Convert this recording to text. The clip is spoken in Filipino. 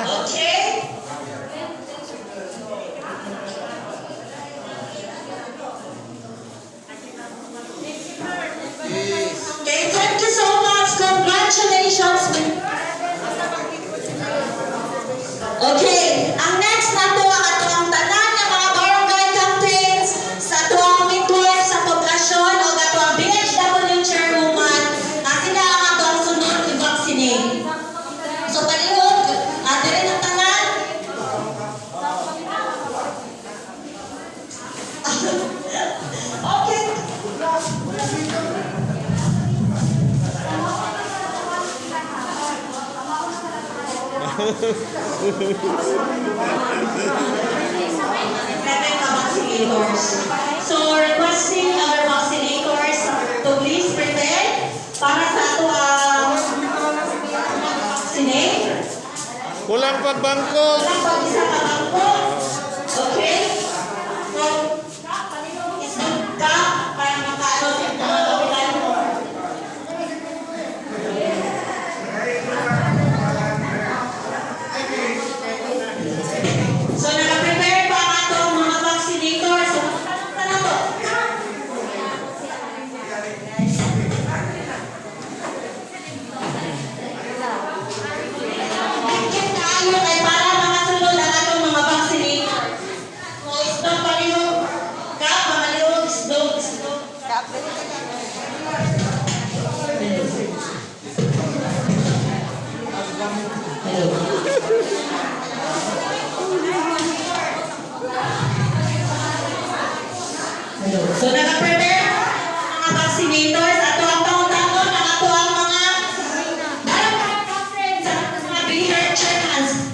Okay? Okay, thank you so much. Congratulations. Okay, ang next na to ang tanan ng mga barangay captains sa tuwang network sa poblasyon o tuwang BHW chairwoman na sila ang atong sunod i-vaccinate. So, palihog, ato rin ang tanan. Okay. So, requesting our vaccinators to please prepare para sa ato ang vaccinate. Kulang pagbangko. Walang pag-isa ka bangko. Okay? So, isang ka para makaano sa mga kapitan mo. So, naka-prepare pa ang atong mga vaccinators. So, magtanong ka na to. Higit kaayo kay para makasunod ang atong mga vaccinators. So, isdog palihog. Kap, mamalihog, isdog. So, naka-prepare ang mga vaccinators. Ato ang taon-taon, ang ato ang mga barangay captains, ang mga BHR chairmans.